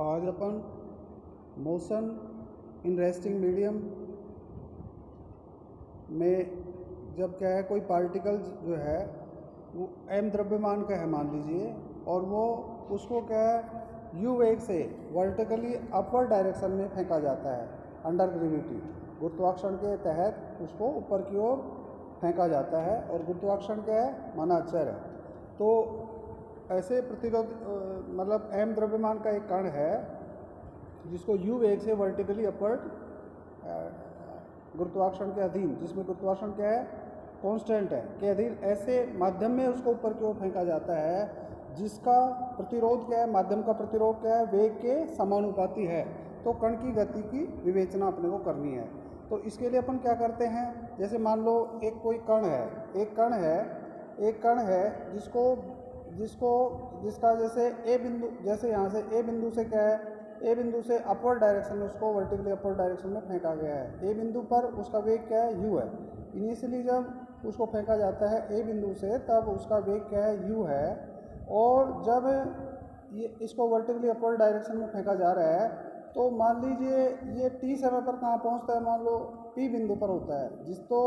आज अपन motion in resting medium में जब क्या है, कोई पार्टिकल जो है वो m द्रव्यमान का है मान लीजिए, और वो उसको क्या है u वेग से वर्टिकली अपवर्ड डायरेक्शन में फेंका जाता है अंडर ग्रेविटी। गुरुत्वाकर्षण के तहत उसको ऊपर की ओर फेंका जाता है, और गुरुत्वाकर्षण क्या है, माना अचर है। तो ऐसे प्रतिरोध मतलब m द्रव्यमान का एक कण है जिसको u वेग से वर्टिकली अपवर्ड गुरुत्वाकर्षण के अधीन, जिसमें गुरुत्वाकर्षण क्या है, कांस्टेंट है, के अधीन ऐसे माध्यम में उसको ऊपर की ओर फेंका जाता है जिसका प्रतिरोध क्या है, माध्यम का प्रतिरोध क्या है, वेग के समानुपाती है। तो कण की गति की विवेचना अपने को करनी है। तो इसके लिए अपन क्या करते हैं, जैसे मान लो एक कोई कण है, एक कण है जिसका जैसे ए बिंदु, जैसे यहाँ से ए बिंदु से क्या है, ए बिंदु से अपवर्ड डायरेक्शन में उसको वर्टिकली अपवर्ड डायरेक्शन में फेंका गया है। ए बिंदु पर उसका वेग क्या है, u है। इनिशियली जब उसको फेंका जाता है ए बिंदु से, तब उसका वेग क्या है, u है। और जब ये इसको वर्टिकली अपवर्ड डायरेक्शन में फेंका जा रहा है, तो मान लीजिए ये t समय पर कहाँ पहुँचता है, मान लो p बिंदु पर होता है, जिस तो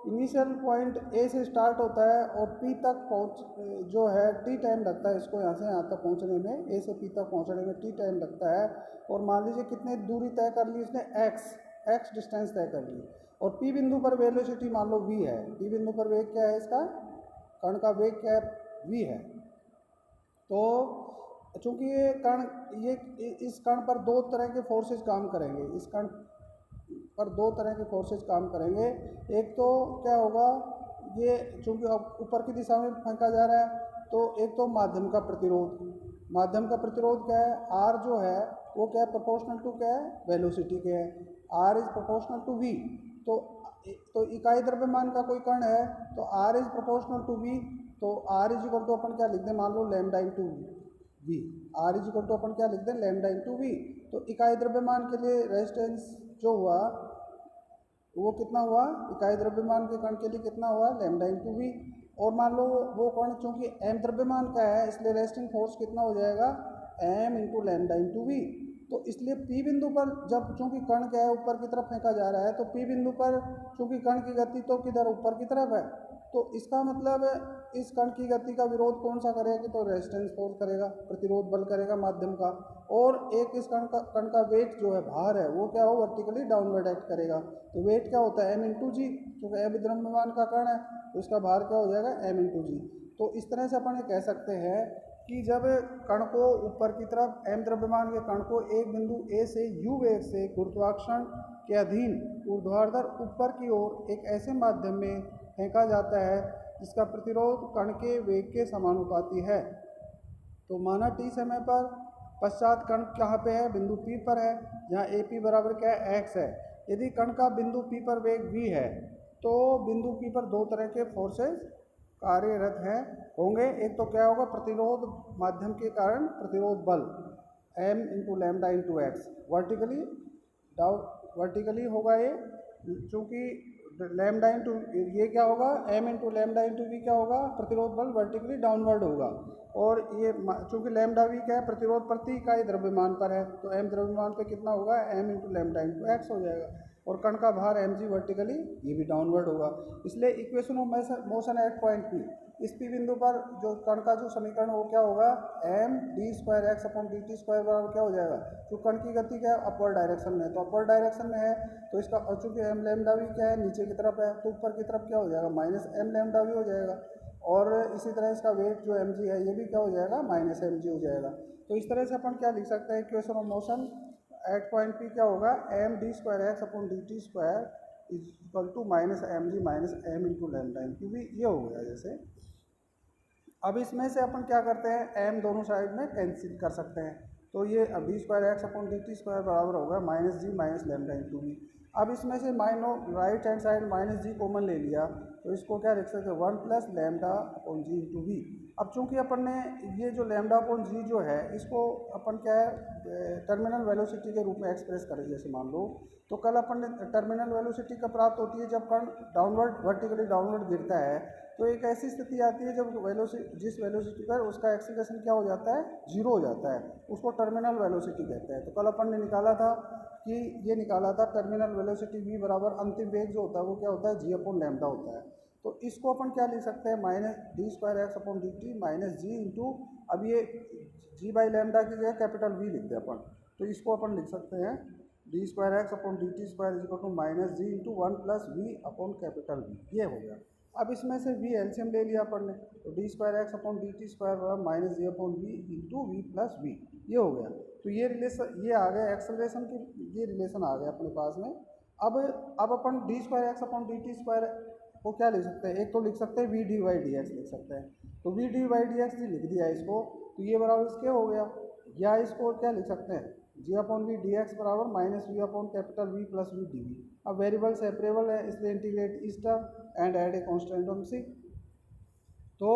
इनिशियल पॉइंट ए से स्टार्ट होता है और p तक पहुँच जो है t टाइम लगता है, इसको यहाँ से यहाँ तक पहुँचने में, a से p तक पहुँचने में t टाइम लगता है। और मान लीजिए कितनी दूरी तय कर ली इसने, x डिस्टेंस तय कर ली, और p बिंदु पर वेलोसिटी मान लो v है। p बिंदु पर वेग क्या है, इसका कण का वेग क्या है, v है। तो चूँकि इस कण पर दो तरह के फोर्सेस काम करेंगे, इस कण पर दो तरह के फोर्सेस काम करेंगे। एक तो क्या होगा, ये चूँकि अब ऊपर की दिशा में फेंका जा रहा है, तो एक तो माध्यम का प्रतिरोध क्या है, r जो है वो क्या है, प्रोपोर्शनल टू क्या है, वेलोसिटी के है, r is proportional to v। तो इकाई द्रव्यमान का कोई कण है तो r is proportional to v। तो r इज इक्वल टू अपन क्या लिख दें, मान लो lambda into v, r is equal to अपन क्या लिख दें, लैम्डा इंटू v। तो इकाई द्रव्यमान के लिए रेजिस्टेंस जो हुआ वो कितना हुआ, इकाई द्रव्यमान के कण के लिए कितना हुआ, लैम्डा इंटू वी। और मान लो वो कण चूँकि m द्रव्यमान का है, इसलिए रेस्टिंग फोर्स कितना हो जाएगा, m into lambda into V. तो इसलिए p बिंदु पर जब चूँकि कण क्या है ऊपर की तरफ फेंका जा रहा है, तो p बिंदु पर चूँकि कण की गति तो किधर, ऊपर की तरफ है, तो इसका मतलब इस कण की गति का विरोध कौन सा करेगा, तो रेजिस्टेंस फोर्स करेगा, प्रतिरोध बल करेगा माध्यम का। और एक इस कण का वेट जो है, भार है, वो क्या हो, वर्टिकली डाउनवर्ड एक्ट करेगा। तो वेट क्या होता है, m इंटू जी, क्योंकि m द्रव्यमान का कण है तो इसका भार क्या हो जाएगा, m इंटू जी। तो इस तरह से अपन ये कह सकते हैं कि जब कण को ऊपर की तरफ, m द्रव्यमान के कण को एक बिंदु A से u वेग से गुरुत्वाकर्षण के अधीन ऊर्ध्वाधर ऊपर की ओर एक ऐसे माध्यम में फेंका जाता है जिसका प्रतिरोध कण के वेग के समानुपाती है। तो माना t समय पर पश्चात कण कहाँ पे है, बिंदु P पर है, जहाँ AP बराबर क्या है, x है। यदि कण का बिंदु P पर वेग v है, तो बिंदु P पर दो तरह के फोर्सेस कार्यरत होंगे। एक तो क्या होगा, प्रतिरोध माध्यम के कारण प्रतिरोध बल m into lambda into X, vertically होगा ये, चूँकि लैम्डा इंटू ये क्या होगा, m into lambda into V क्या होगा, प्रतिरोध बल वर्टिकली डाउनवर्ड होगा। और ये चूँकि लैम्डा वी क्या है, प्रतिरोध प्रति इकाई द्रव्यमान पर है, तो m द्रव्यमान पे कितना होगा, m into lambda into x हो जाएगा। और कण का भार mg वर्टिकली, ये भी डाउनवर्ड होगा। इसलिए equation of motion at point P, इस P बिंदु पर जो कण का जो समीकरण वो क्या होगा, m d square X upon D T square बराबर क्या हो जाएगा, तो कण की गति क्या है, अपवर्ड डायरेक्शन में है, तो अपवर्ड डायरेक्शन में है तो इसका, चूँकि m लैम्डा वी क्या है, नीचे की तरफ है, तो ऊपर की तरफ क्या हो जाएगा, माइनस m लैम्डा वी हो जाएगा। और इसी तरह इसका वेट जो mg है, ये भी क्या हो जाएगा, माइनस mg हो जाएगा। तो इस तरह से अपन क्या लिख सकते हैं, equation of motion at point P क्या होगा, m d square X upon D T square is equal to minus mg minus m into lambda into V, ये हो गया। जैसे अब इसमें से अपन क्या करते हैं, m दोनों साइड में कैंसिल कर सकते हैं, तो ये अब d square X upon D T square बराबर होगा minus G minus lambda into V. अब इसमें से माइनो right hand side minus G common ले लिया, तो इसको क्या लिख सकते हैं 1 plus lambda upon G into V. अब चूंकि अपन ने ये जो लैम्डा अपॉन जी जो है इसको अपन क्या है टर्मिनल वेलोसिटी के रूप में एक्सप्रेस करें, जैसे मान लो तो कल अपन ने टर्मिनल वेलोसिटी कब प्राप्त होती है, जब कण डाउनवर्ड वर्टिकली डाउनवर्ड गिरता है तो एक ऐसी स्थिति आती है जब जिस वेलोसिटी पर उसका एक्सीलरेशन क्या हो जाता है, जीरो हो जाता है, उसको टर्मिनल वेलोसिटी कहते हैं। तो कल अपन ने निकाला था कि ये निकाला था टर्मिनल वेलोसिटी v बराबर अंतिम वेग जो होता है वो क्या होता है, जी अपॉन लैम्डा होता है। तो इसको अपन क्या लिख सकते हैं minus D square X upon D T minus G into, अब ये जी बाई लैम्डा की जगह कैपिटल वी लिखते हैं अपन, तो इसको अपन लिख सकते हैं D square X upon D T square is equal to minus G into 1 plus V upon capital V, ये हो गया। अब इसमें से वी एलसीएम ले लिया अपन ने, तो D square X upon D T square बराबर minus G upon V into V plus V, ये हो गया। तो ये रिलेशन ये आ गया एक्सेलरेशन की, ये रिलेशन आ गया अपने पास में। अब अपन D square X upon D T square को क्या लिख सकते हैं, एक तो लिख सकते हैं V D Y D X लिख सकते हैं, तो V D Y D X लिख दिया इसको, तो ये बराबर इसके हो गया। या इसको क्या लिख सकते हैं G upon V D X बराबर minus V upon capital V plus V D V. अब वेरिएबल सेपरेबल है इसलिए इंटीग्रेट इस term and add a constant on C. तो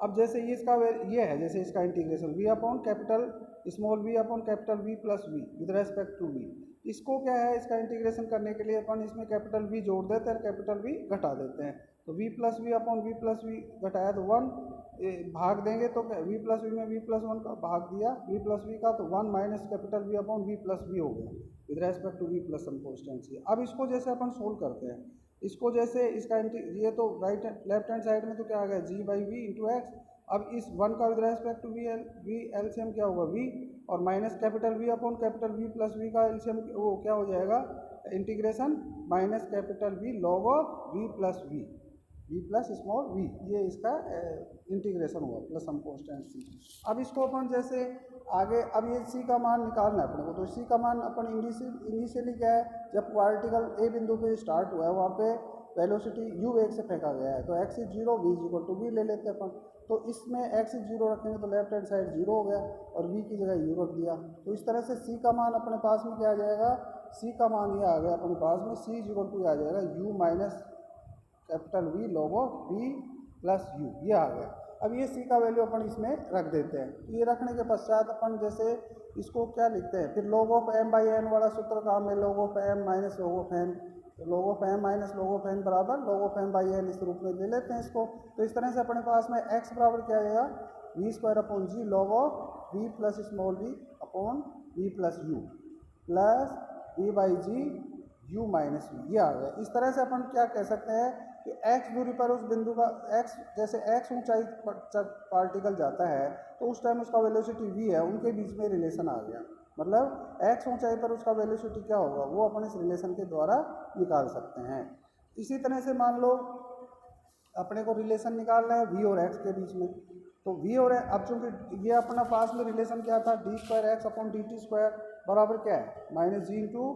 अब जैसे ये है जैसे इसका integration V upon capital small V upon capital V plus V with respect to V, इसको क्या है इसका इंटीग्रेशन करने के लिए अपन इसमें कैपिटल वी जोड़ देते हैं, कैपिटल वी घटा देते हैं, तो V plus V upon V plus V घटाया तो 1 भाग देंगे तो वी प्लस वी में वी प्लस 1 का भाग दिया वी प्लस वी का, तो 1 minus capital V upon V plus V हो गया with respect to V plus some constancy. अब इसको जैसे अपन सोल्व करते हैं, इसको जैसे इसका ये तो लेफ्ट हैंड साइड में तो क्या आ गया G by V into X. अब इस 1 का with respect to V LCM क्या होगा वी, और minus capital V upon capital V plus V का एलसीएम वो क्या हो जाएगा integration minus capital V log of V plus V plus small V, ये इसका इंटीग्रेशन हुआ प्लस सम कांस्टेंट सी। अब इसको अपन जैसे आगे अब ये सी का मान निकालना है अपने को, तो सी का मान अपन इनिशियली क्या है जब पार्टिकल ए बिंदु पे स्टार्ट हुआ है वहाँ पे वेलोसिटी u वेग से फेंका गया है, तो x is 0 v is equal to v ले लेते हैं अपन, तो इसमें x इज 0 रखेंगे तो लेफ्ट हैंड साइड 0 हो गया और v की जगह u रख दिया, तो इस तरह से c का मान अपने पास में क्या आ जाएगा, c का मान ये आ गया अपने पास में c इज इक्वल टू आ जाएगा u minus capital v log of v plus u, ये आ गया। अब ये c का वैल्यू अपन इसमें रख देते हैं, ये रखने के पश्चात अपन जैसे इसको क्या लिखते हैं, फिर log of m by n वाला सूत्र काम है log of m minus log of n, log of m minus log of n बराबर log of m by n, इस रूप में ले लेते हैं इसको। तो इस तरह से अपने पास में x बराबर क्या आ जाएगा V square upon G log of V plus small V upon V plus U plus V by G u minus V, ये आ गया। इस तरह से अपन क्या कह सकते हैं कि x दूरी पर उस बिंदु का x जैसे x ऊंचाई पर पार्टिकल जाता है तो उस टाइम उसका वेलोसिटी v है, उनके बीच में रिलेशन आ गया, मतलब x ऊंचाई पर उसका वेलोसिटी क्या होगा वो अपन इस रिलेशन के द्वारा निकाल सकते हैं। इसी तरह से मान लो अपने को रिलेशन निकालना है v और x के बीच में, तो v और अब चूंकि ये अपना पास में रिलेशन क्या था D square X upon D T square बराबर क्या है minus G into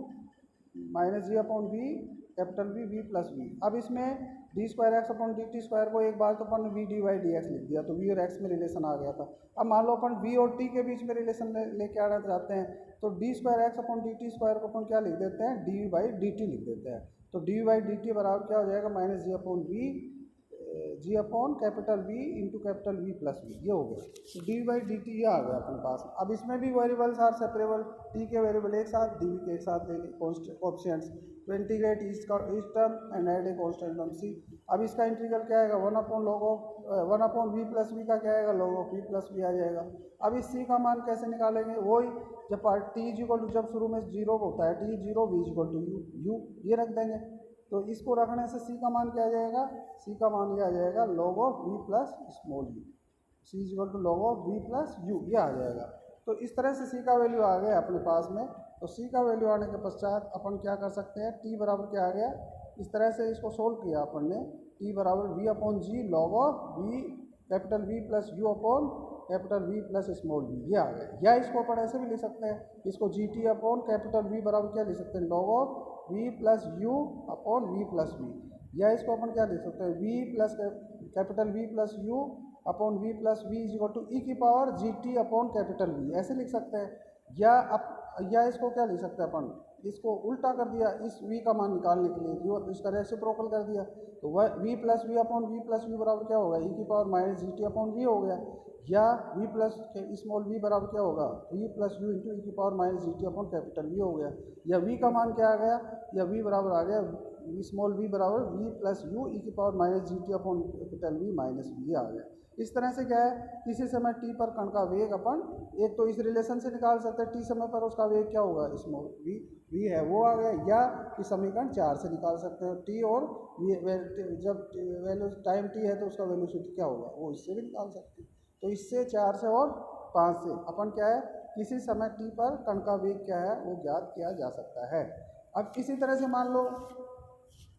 minus G upon V capital V V plus V. अब इसमें D square X upon D T square को एक बार तो अपन V D Y D X लिख दिया, तो वी और एक्स में रिलेशन आ गया था। अब मान लो अपन वी और टी के बीच में रिलेशन लेके आना चाहते हैं, तो D square X upon D T square को अपन क्या लिख देते हैं डी बाई डी टी लिख देते हैं, तो डी बाई डी टी बराबर क्या हो जाएगा minus G upon V G upon capital V into capital V plus V, ये हो गया। तो डी बाई डी टी ये आ गया अपने पास। अब इसमें भी वेरिएबल्स आर सेपरेबल, टी के वेरिएबल एक साथ डी वी के एक साथ ले ली ऑप्शंस, तो इंटीग्रेट इस term and add a constant on C. अब इसका इंटीग्रल क्या आएगा 1 अपॉन वी प्लस वी का क्या आएगा log of V plus V आ जाएगा। अब इस सी का मान कैसे निकालेंगे, वही जब टी इज इक्वल टू जब शुरू में 0 होता है T 0 V is equal to U ये रख देंगे, तो इसको रखने से सी का मान क्या आ जाएगा, सी का मान ये आ जाएगा log of V plus small U, C is equal to log of V plus U, ये आ जाएगा। तो इस तरह से सी का वैल्यू आ गया अपने पास में। तो सी का वैल्यू आने के पश्चात अपन क्या कर सकते हैं, टी बराबर क्या आ गया, इस तरह से इसको सोल्व किया अपन ने, टी बराबर V upon G log of V capital V plus U upon capital V plus small V, ये आ गया। या इसको अपन ऐसे भी लिख सकते हैं, इसको G T upon capital V बराबर क्या लिख सकते हैं log of V plus U upon V plus V, या इसको अपन क्या लिख सकते हैं V plus capital V plus U upon V plus V is equal to E की power G T upon capital V, ऐसे लिख सकते हैं। या या इसको क्या लिख सकते हैं अपन, इसको उल्टा कर दिया इस v का मान निकालने के लिए, जो इसका रेसिप्रोकल कर दिया, तो वह v plus V upon V plus V बराबर क्या होगा, e की power minus G T upon V हो गया, या v प्लस स्मॉल v बराबर क्या होगा, v प्लस यू इंटू ई की power minus G T upon capital we हो गया, या v का मान क्या आ गया, या v बराबर आ गया स्मॉल v बराबर v प्लस यू ई की power minus G T upon capital V minus V आ गया। इस तरह से क्या है, किसी समय t पर कण का वेग अपन एक तो इस रिलेशन से निकाल सकते हैं, t समय पर उसका वेग क्या होगा, स्मॉल v है वो आ गया, या इस समीकरण 4 से निकाल सकते हैं t और जब वैल्यू टाइम t है तो उसका वेलोसिटी क्या होगा, वो इससे भी निकाल सकते हैं। तो इससे 4 से और 5 से अपन क्या है, किसी समय t पर कण का वेग क्या है वो ज्ञात किया जा सकता है। अब इसी तरह से मान लो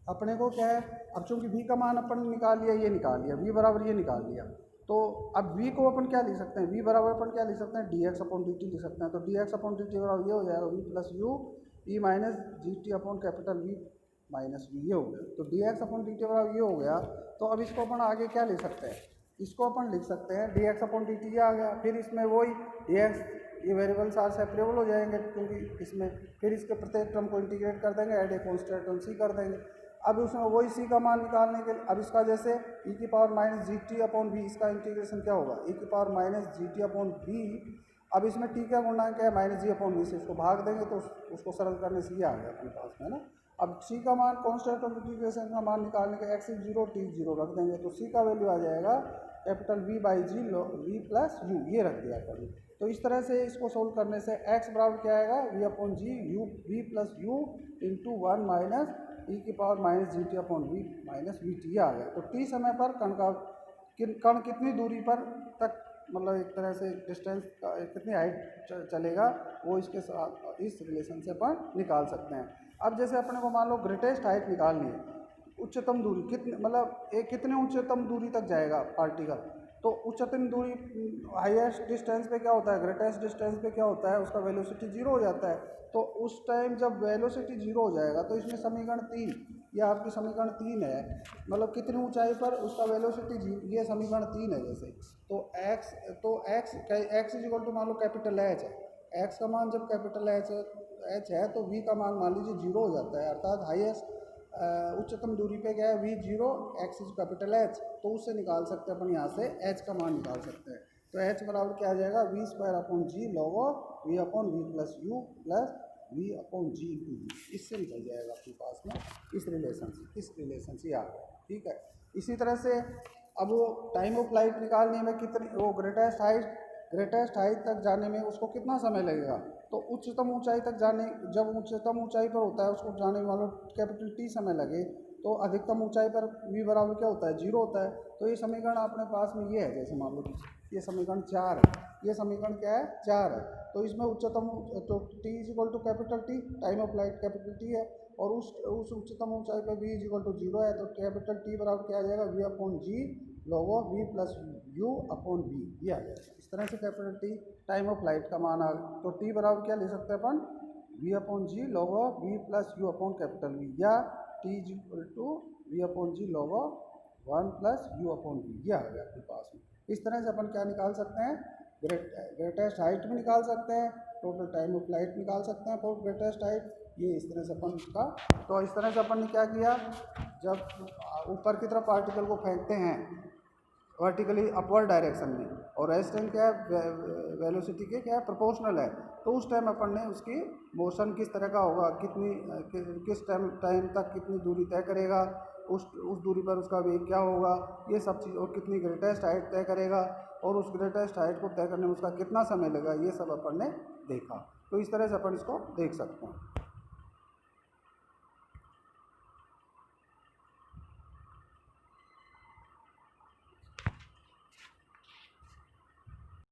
अपने को क्या है, अब चूंकि v का मान अपन निकाल लिया, ये निकाल लिया, v बराबर ये निकाल लिया, तो अब v को अपन क्या लिख सकते हैं, v बराबर अपन क्या लिख सकते हैं, dx अपॉन dt लिख सकते हैं। तो dx अपॉन dt बराबर ये हो जाएगा v plus U E minus G T upon capital v minus V, ये हो गया। तो dx अपॉन dt बराबर ये हो गया। तो अब इसको अपन आगे क्या लिख सकते हैं, इसको अपन लिख सकते हैं dx अपॉन dt, ये आ गया। फिर इसमें वही dx, ये वेरिएबल्स आर सेपरेबल हो जाएंगे, क्योंकि इसमें फिर इसके प्रत्येक टर्म को इंटीग्रेट कर देंगे, ऐड ए कॉन्स्टेंट टर्म सी कर देंगे। अब उसमें वही सी का मान निकालने के लिए अब इसका जैसे e की power minus G T upon V, इसका इंटीग्रेशन क्या होगा, e की power minus G T upon V. अब इसमें t का गुणा क्या है, माइनस जी अपॉन वी से इसको भाग देंगे तो उसको सरल करने से ये आ गया अपने पास में ना। अब c का मान कॉन्स्टेंट ऑफ इंटीग्रेशन का मान निकालने के x 0 t 0 रख देंगे, तो c का वैल्यू आ जाएगा capital v by G v plus U, ये रख दिया कभी। तो इस तरह से इसको सोल्व करने से x बराबर क्या आएगा, v upon G U v plus U into 1 minus E की power minus G T upon V minus V T आ गया। तो टी समय पर कण कितनी दूरी पर तक, मतलब एक तरह से डिस्टेंस कितनी हाइट चलेगा, वो इसके साथ इस रिलेशन से अपन निकाल सकते हैं। अब जैसे अपने को मान लो ग्रेटेस्ट हाइट निकालनी है, उच्चतम दूरी कितनी, मतलब एक कितने उच्चतम दूरी तक जाएगा पार्टिकल, तो उच्चतम दूरी हाईएस्ट डिस्टेंस पे क्या होता है, ग्रेटेस्ट डिस्टेंस पे क्या होता है, उसका वेलोसिटी 0 हो जाता है। तो उस टाइम जब वेलोसिटी 0 हो जाएगा तो इसमें समीकरण 3, ये आपकी समीकरण 3 है, मतलब कितनी ऊंचाई पर उसका वेलोसिटी, ये समीकरण 3 है जैसे। तो x इज इक्वल टू मान लो कैपिटल एच है, x का मान जब कैपिटल एच है तो v का मान मान लीजिए 0 हो जाता है, अर्थात हाईएस्ट उच्चतम दूरी पे क्या है v0, x is capital H, तो उससे निकाल सकते हैं अपन यहाँ से h का मान निकाल सकते हैं। तो h बराबर क्या आ जाएगा, V square upon G log V upon V plus U plus V upon G into V, इससे निकल जाएगा आपके पास में इस रिलेशन से आ गया। ठीक है, इसी तरह से अब वो टाइम ऑफ फ्लाइट निकालने में कितनी, वो ग्रेटेस्ट हाइट तक जाने में उसको कितना समय लगेगा, तो उच्चतम ऊंचाई तक जाने, जब उच्चतम ऊंचाई पर होता है उसको जाने में मान लो कैपिटल टी समय लगे, तो अधिकतम ऊंचाई पर v बराबर क्या होता है, 0 होता है। तो ये समीकरण अपने पास में ये है, जैसे मान लो ये समीकरण 4 है, ये समीकरण क्या है 4 है। तो इसमें उच्चतम तो t is equal to capital T, time of flight capital T है, और उस उच्चतम ऊंचाई पर v इज इक्वल टू 0 है, तो कैपिटल टी बराबर क्या आ जाएगा, v upon G log of V plus U upon V, ये आ जाएगा। इस तरह से capital T time of flight का मान आ गया। तो टी बराबर क्या ले सकते हैं अपन, V upon G log of V plus U upon capital V, या T is equal to V upon G log of 1 plus U upon V, ये आ गया आपके पास में। इस तरह से अपन क्या निकाल सकते हैं, ग्रेटेस्ट हाइट भी निकाल सकते हैं, टोटल टाइम ऑफ फ्लाइट निकाल सकते हैं फॉर ग्रेटेस्ट हाइट, ये इस तरह से अपन का। तो इस तरह से अपन ने क्या किया, जब ऊपर की तरफ पार्टिकल को फेंकते हैं वर्टिकली अपवर्ड डायरेक्शन में, और रेजिस्टेंस क्या है, वेलोसिटी के क्या है, प्रोपोर्शनल है, तो उस टाइम अपन ने उसकी मोशन किस तरह का होगा, किस टाइम तक कितनी दूरी तय करेगा, उस दूरी पर उसका वेग क्या होगा, ये सब चीज़, और कितनी ग्रेटेस्ट हाइट तय करेगा, और उस ग्रेटेस्ट हाइट को तय करने में उसका कितना समय लगेगा, ये सब अपन ने देखा। तो इस तरह से अपन इसको देख सकते हैं।